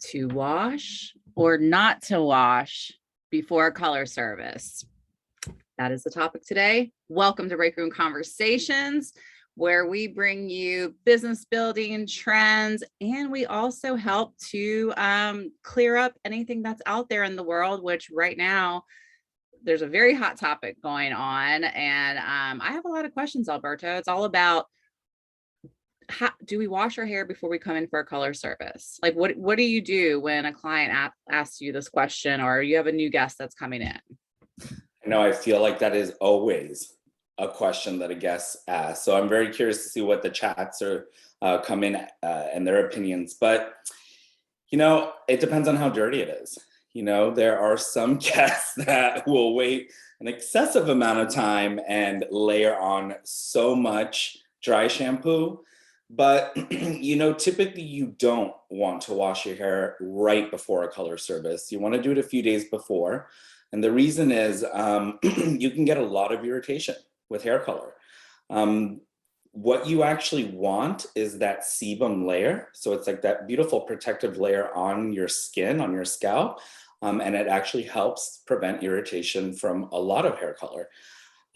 To wash or not to wash before color service? That is the topic today. Welcome to Break Room Conversations, where we bring you business building trends, and we also help to clear up anything that's out there in the world, which right now there's a very hot topic going on. And I have a lot of questions, Alberto. It's all about, how do we wash our hair before we come in for a color service? Like, what do you do when a client asks you this question, or you have a new guest that's coming in? I feel like that is always a question that a guest asks. So I'm very curious to see what the chats are come in and their opinions. But, it depends on how dirty it is. There are some guests that will wait an excessive amount of time and layer on so much dry shampoo. But, typically you don't want to wash your hair right before a color service. You want to do it a few days before. And the reason is you can get a lot of irritation with hair color. What you actually want is that sebum layer. So it's like that beautiful protective layer on your skin, on your scalp. And it actually helps prevent irritation from a lot of hair color.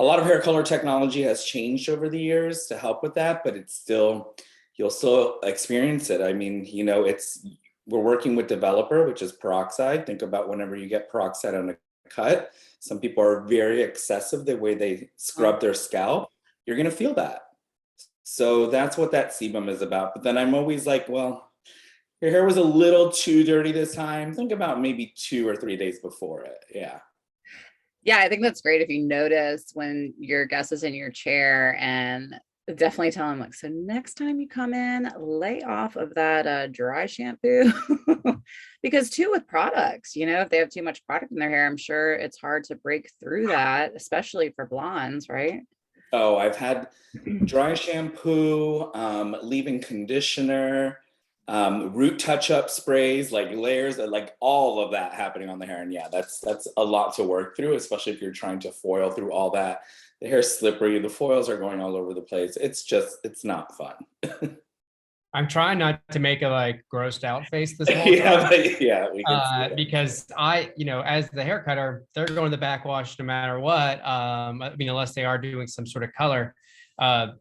A lot of hair color technology has changed over the years to help with that, but you'll still experience it. I mean, we're working with developer, which is peroxide. Think about whenever you get peroxide on a cut, some people are very excessive the way they scrub their scalp. You're going to feel that. So that's what that sebum is about. But then I'm always like, well, your hair was a little too dirty this time. Think about maybe 2 or 3 days before it. Yeah. Yeah, I think that's great if you notice when your guest is in your chair, and definitely tell them, like, so next time you come in, lay off of that dry shampoo. Because too, with products, if they have too much product in their hair, I'm sure it's hard to break through that, especially for blondes, right? Oh, I've had dry shampoo, leave-in conditioner, root touch-up sprays, like layers, like all of that happening on the hair. And yeah, that's a lot to work through, especially if you're trying to foil through all that. The hair's slippery, the foils are going all over the place. It's not fun. I'm trying not to make a grossed out face this whole time. We can see because as the hair cutter, they're going to the backwash no matter what. Unless they are doing some sort of color. But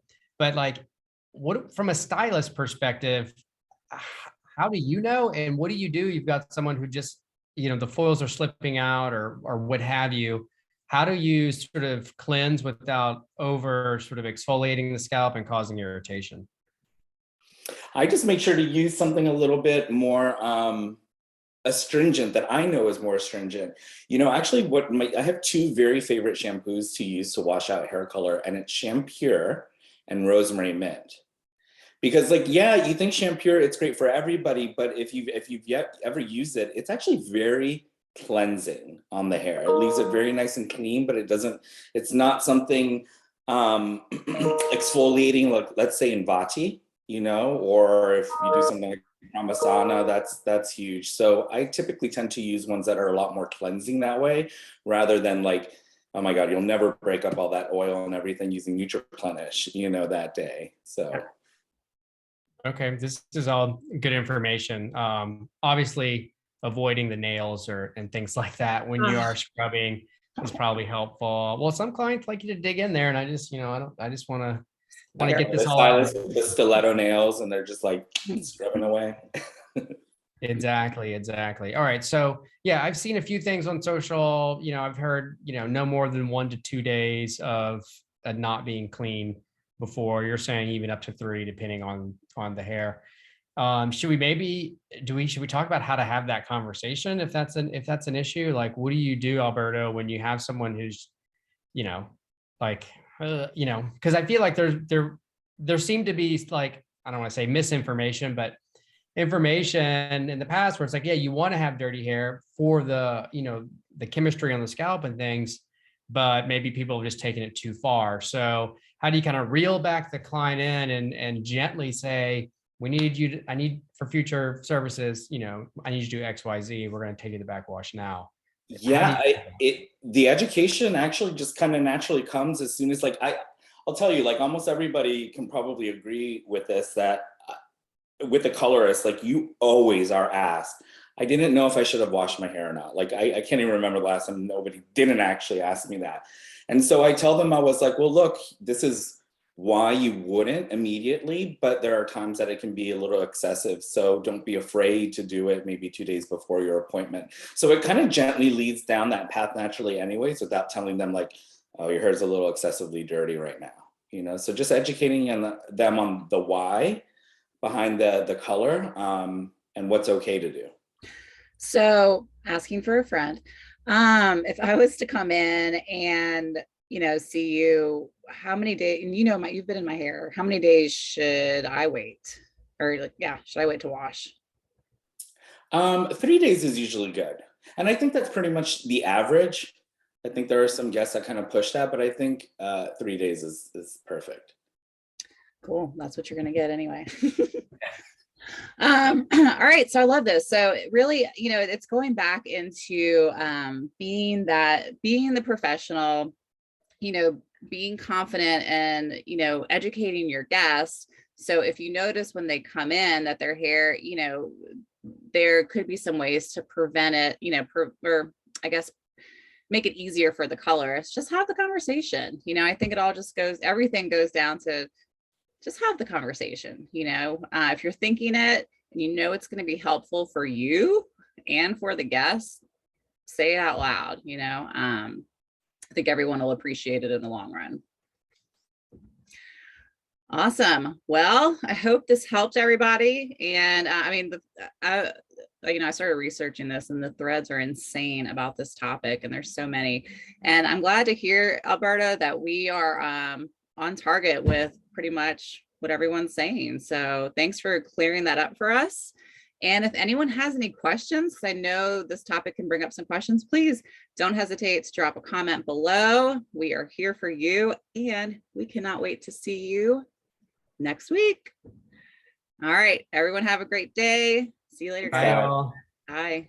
what from a stylist perspective, how do you know? And what do? You've got someone who just, the foils are slipping out or what have you. How do you sort of cleanse without over sort of exfoliating the scalp and causing irritation? I just make sure to use something a little bit more astringent that I know is more astringent. Actually I have 2 very favorite shampoos to use to wash out hair color, and it's Shampure and Rosemary Mint. Because you think Shampure, it's great for everybody, but if you've yet ever used it, it's actually very cleansing on the hair. It leaves it very nice and clean, but it's not something exfoliating, like let's say in Vati, or if you do something like Ramasana, that's huge. So I typically tend to use ones that are a lot more cleansing that way, rather than oh my God, you'll never break up all that oil and everything using Nutriplenish, that day. So. Okay, this is all good information. Obviously, avoiding the nails and things like that when you are scrubbing is probably helpful. Well, some clients like you to dig in there, and I just want to get this all out. The stiletto nails, and they're just scrubbing away. Exactly. All right. So yeah, I've seen a few things on social. I've heard no more than 1 to 2 days of not being clean before. You're saying even up to 3, depending on the hair. Should we talk about how to have that conversation if that's an issue? What do you do, Alberto, when you have someone who's because I feel like there seem to be I don't want to say misinformation, but information in the past where it's you want to have dirty hair for the the chemistry on the scalp and things, but maybe people have just taken it too far. So how do you kind of reel back the client in and gently say, I need for future services, I need you to do X, Y, Z. We're going to take you to the backwash now. Yeah, the education actually just kind of naturally comes as soon as I'll tell you, almost everybody can probably agree with this, that with the colorist, you always are asked, I didn't know if I should have washed my hair or not. Like, I can't even remember the last time nobody didn't actually ask me that. And so I tell them, I was like, well, look, this is why you wouldn't immediately, but there are times that it can be a little excessive. So don't be afraid to do it maybe 2 days before your appointment. So it kind of gently leads down that path naturally anyways, without telling them like, oh, your hair's a little excessively dirty right now. You know, so just educating them on the why behind the color, and what's okay to do. So asking for a friend, if I was to come in and, see you, how many days, and you've been in my hair, how many days should I wait? Or like, yeah, should I wait to wash? 3 days is usually good. And I think that's pretty much the average. I think there are some guests that kind of push that, but I think 3 days is perfect. Cool. That's what you're going to get anyway. All right. So I love this. So it really, it's going back into being the professional, being confident and, educating your guests. So if you notice when they come in that their hair, there could be some ways to prevent it, or I guess make it easier for the colorist. Just have the conversation. I think it all just everything goes down to just have the conversation. If you're thinking it and it's going to be helpful for you and for the guests, say it out loud. I think everyone will appreciate it in the long run. Awesome. Well, I hope this helped everybody. And I started researching this and the threads are insane about this topic and there's so many. And I'm glad to hear, Alberta, that we are on target with pretty much what everyone's saying. So thanks for clearing that up for us. And if anyone has any questions, because I know this topic can bring up some questions, please don't hesitate to drop a comment below. We are here for you and we cannot wait to see you next week. All right, everyone have a great day. See you later, Bye, guys. all. Bye.